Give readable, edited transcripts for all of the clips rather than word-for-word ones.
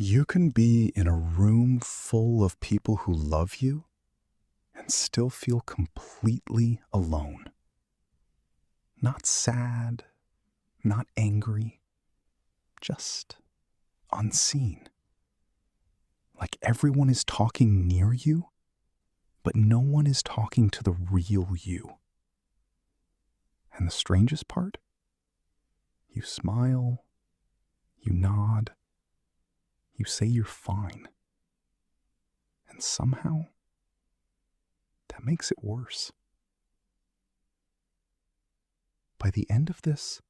You can be in a room full of people who love you and still feel completely alone. Not sad, not angry, just unseen. Like everyone is talking near you, but no one is talking to the real you. And the strangest part? You smile, you nod, you say you're fine. And somehow, that makes it worse. By the end of this,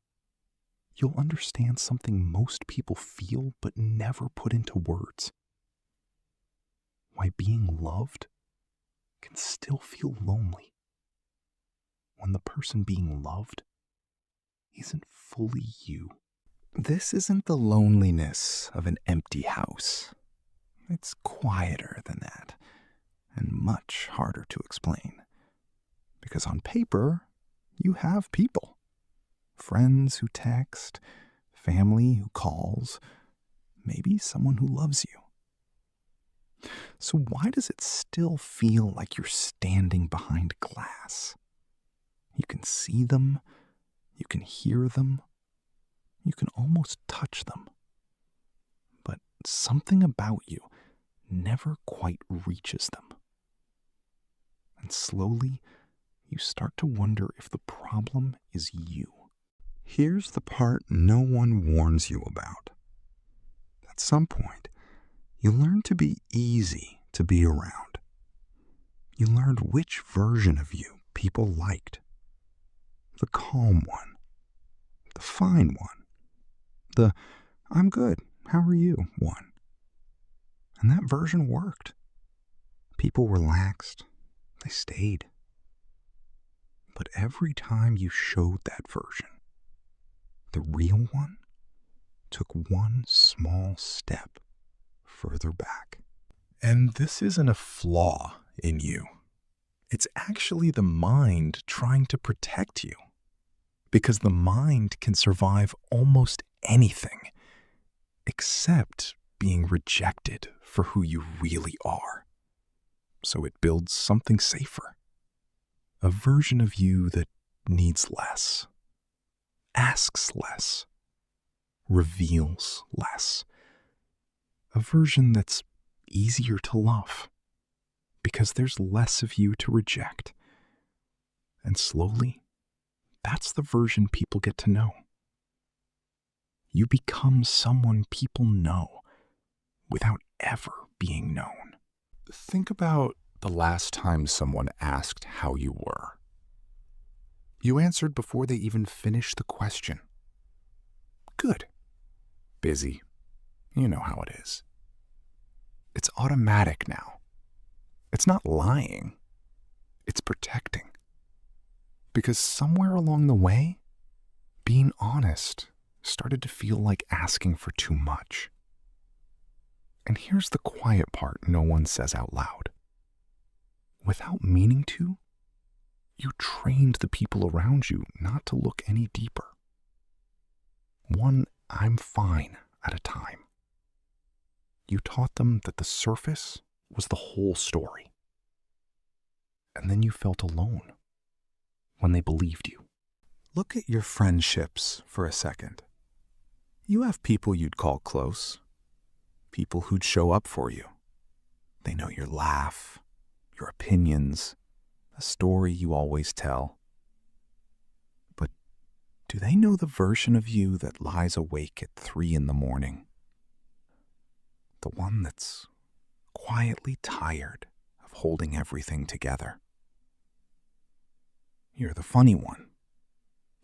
you'll understand something most people feel but never put into words. Why being loved can still feel lonely when the person being loved isn't fully you. This isn't the loneliness of an empty house. It's quieter than that and much harder to explain. Because on paper, you have people. Friends who text, family who calls, maybe someone who loves you. So why does it still feel like you're standing behind glass? You can see them, you can hear them, you can almost touch them. But something about you never quite reaches them. And slowly, you start to wonder if the problem is you. Here's the part no one warns you about. At some point, you learn to be easy to be around. You learned which version of you people liked. The calm one, the fine one, the I'm good, how are you one. And that version worked. People relaxed, they stayed. But every time you showed that version, the real one took one small step further back. And this isn't a flaw in you. It's actually the mind trying to protect you. Because the mind can survive almost anything except being rejected for who you really are. So it builds something safer. A version of you that needs less, asks less, reveals less. A version that's easier to love because there's less of you to reject. And slowly, that's the version people get to know. You become someone people know without ever being known. Think about the last time someone asked how you were. You answered before they even finished the question. Good. Busy. You know how it is. It's automatic now. It's not lying. It's protecting. Because somewhere along the way, being honest started to feel like asking for too much. And here's the quiet part no one says out loud. Without meaning to, you trained the people around you not to look any deeper. One I'm fine at a time. You taught them that the surface was the whole story. And then you felt alone when they believed you. Look at your friendships for a second. You have people you'd call close, people who'd show up for you. They know your laugh, your opinions, the story you always tell. But do they know the version of you that lies awake at 3 a.m? The one that's quietly tired of holding everything together. You're the funny one,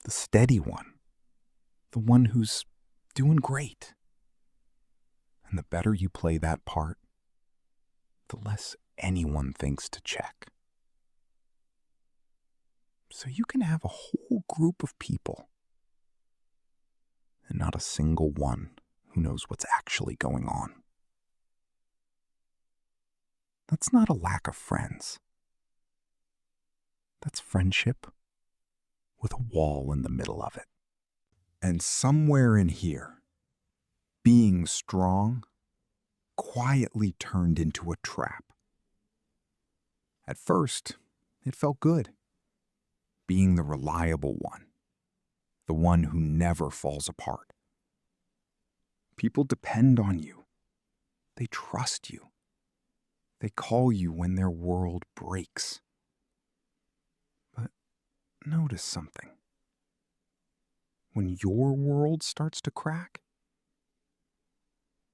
the steady one, the one who's doing great. And the better you play that part, the less anyone thinks to check. So you can have a whole group of people and not a single one who knows what's actually going on. That's not a lack of friends. That's friendship with a wall in the middle of it. And somewhere in here, being strong quietly turned into a trap. At first, it felt good, being the reliable one, the one who never falls apart. People depend on you. They trust you. They call you when their world breaks. But notice something. When your world starts to crack,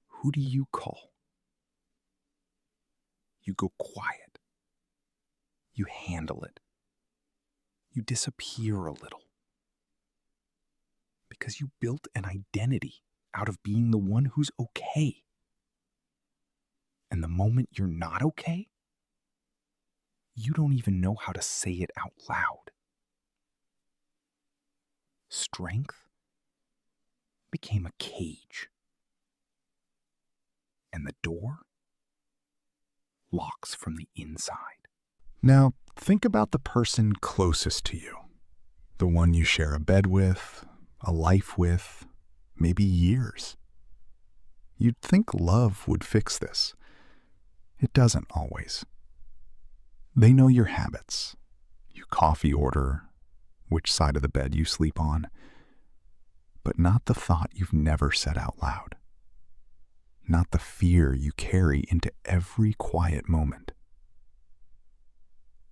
who do you call? You go quiet. You handle it. You disappear a little. Because you built an identity out of being the one who's okay. And the moment you're not okay, you don't even know how to say it out loud. Strength became a cage. And the door locks from the inside. Now, think about the person closest to you. The one you share a bed with, a life with, maybe years. You'd think love would fix this. It doesn't always. They know your habits, your coffee order, which side of the bed you sleep on, but not the thought you've never said out loud. Not the fear you carry into every quiet moment.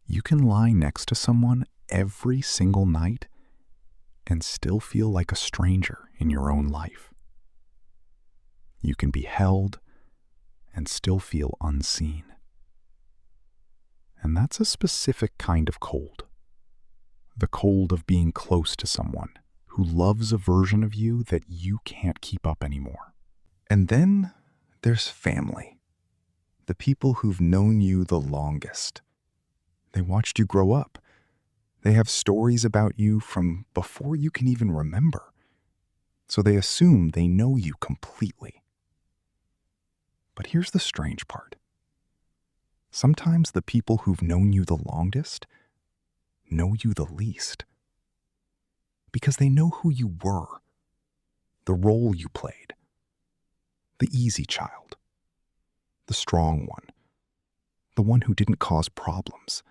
You can lie next to someone every single night and still feel like a stranger in your own life. You can be held and still feel unseen. And that's a specific kind of cold. The cold of being close to someone who loves a version of you that you can't keep up anymore. And then there's family. The people who've known you the longest. They watched you grow up. They have stories about you from before you can even remember. So they assume they know you completely. But here's the strange part. Sometimes the people who've known you the longest know you the least. Because they know who you were, the role you played, the easy child, the strong one, the one who didn't cause problems.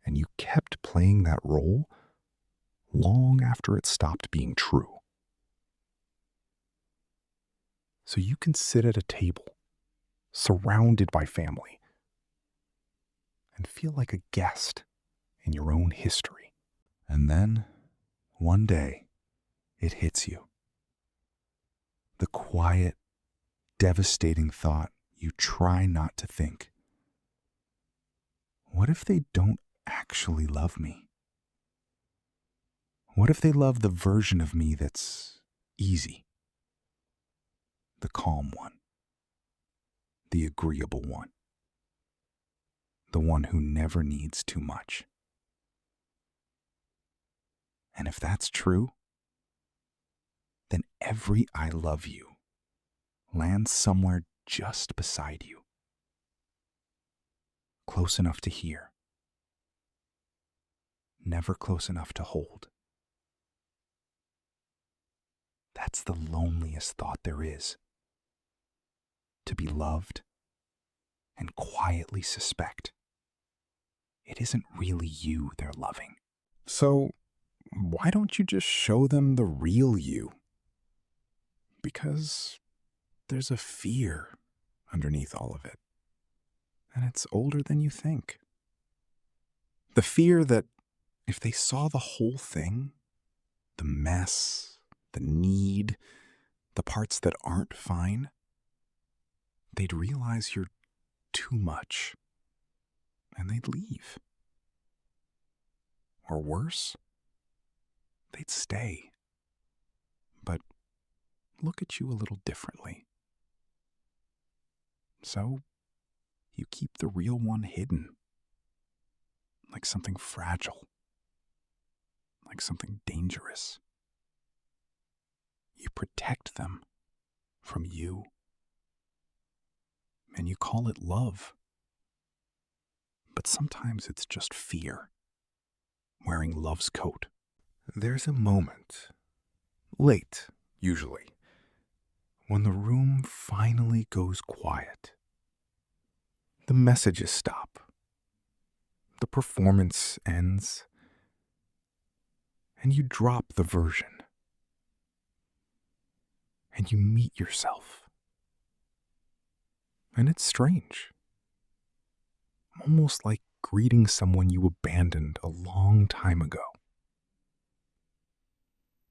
And you kept playing that role long after it stopped being true. So you can sit at a table, surrounded by family, and feel like a guest in your own history. And then, one day, it hits you. The quiet, devastating thought you try not to think. What if they don't actually love me? What if they love the version of me that's easy? The calm one. The agreeable one. The one who never needs too much. And if that's true, then every I love you lands somewhere just beside you. Close enough to hear. Never close enough to hold. That's the loneliest thought there is. To be loved and quietly suspect it isn't really you they're loving. So why don't you just show them the real you? Because there's a fear underneath all of it. And it's older than you think. The fear that if they saw the whole thing, the mess, the need, the parts that aren't fine, they'd realize you're too much and they'd leave. Or worse, they'd stay, but look at you a little differently. So you keep the real one hidden, like something fragile, like something dangerous. You protect them from you, and you call it love. But sometimes it's just fear, wearing love's coat. There's a moment, late usually, When the room finally goes quiet, the messages stop, the performance ends, and you drop the version, and you meet yourself. And it's strange, almost like greeting someone you abandoned a long time ago.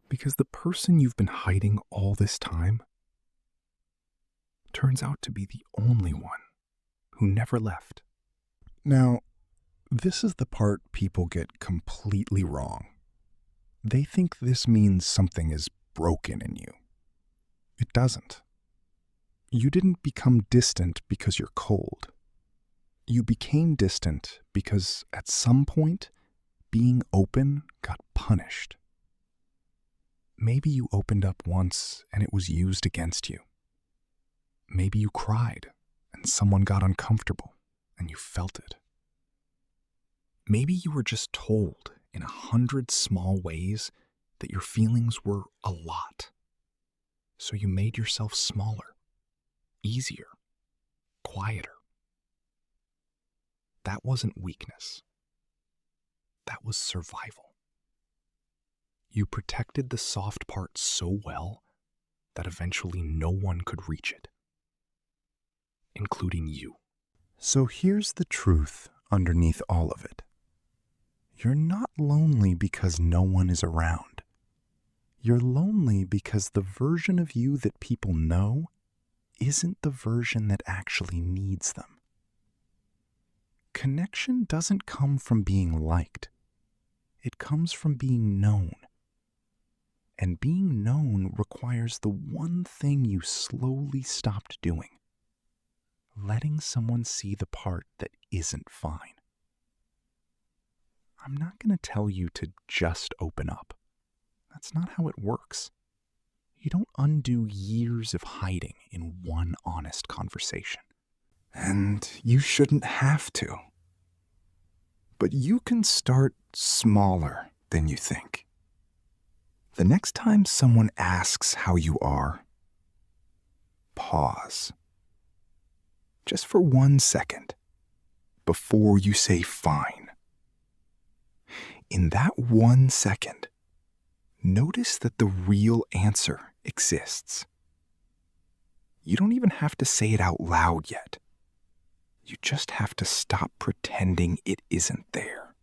Because the person you've been hiding all this time turns out to be the only one who never left. Now, this is the part people get completely wrong. They think this means something is broken in you. It doesn't. You didn't become distant because you're cold. You became distant because at some point, being open got punished. Maybe you opened up once and it was used against you. Maybe you cried and someone got uncomfortable and you felt it. Maybe you were just told in 100 small ways that your feelings were a lot. So you made yourself smaller, easier, quieter. That wasn't weakness. That was survival. You protected the soft part so well that eventually no one could reach it, including you. So here's the truth underneath all of it. You're not lonely because no one is around. You're lonely because the version of you that people know isn't the version that actually needs them. Connection doesn't come from being liked. It comes from being known. And being known requires the one thing you slowly stopped doing: letting someone see the part that isn't fine. I'm not going to tell you to just open up. That's not how it works. You don't undo years of hiding in one honest conversation. And you shouldn't have to. But you can start smaller than you think. The next time someone asks how you are, pause. Just for 1 second before you say fine. In that 1 second, notice that the real answer exists. You don't even have to say it out loud yet. You just have to stop pretending it isn't there.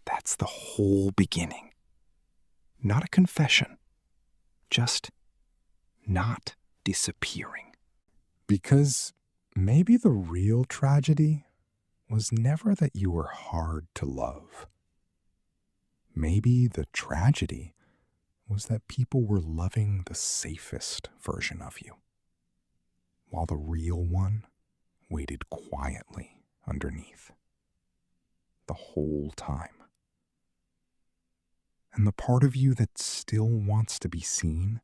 That's the whole beginning. Not a confession, just not disappearing. Because maybe the real tragedy was never that you were hard to love. Maybe the tragedy was that people were loving the safest version of you, while the real one waited quietly underneath the whole time. And the part of you that still wants to be seen,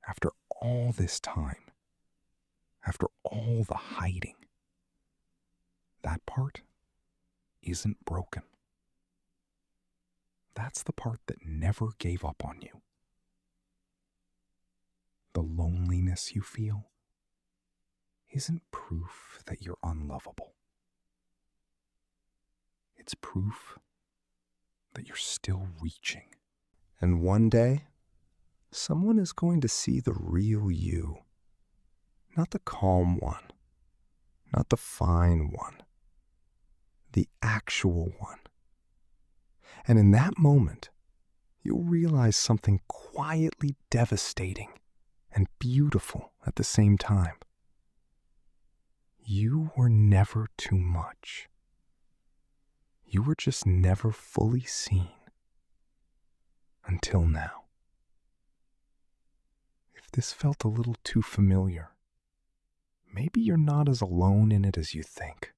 after all this time, after all the hiding, that part isn't broken. That's the part that never gave up on you. The loneliness you feel isn't proof that you're unlovable. It's proof that you're still reaching. And one day, someone is going to see the real you. Not the calm one, not the fine one, the actual one. And in that moment, you'll realize something quietly devastating and beautiful at the same time. You were never too much. You were just never fully seen. Until now. If this felt a little too familiar, maybe you're not as alone in it as you think.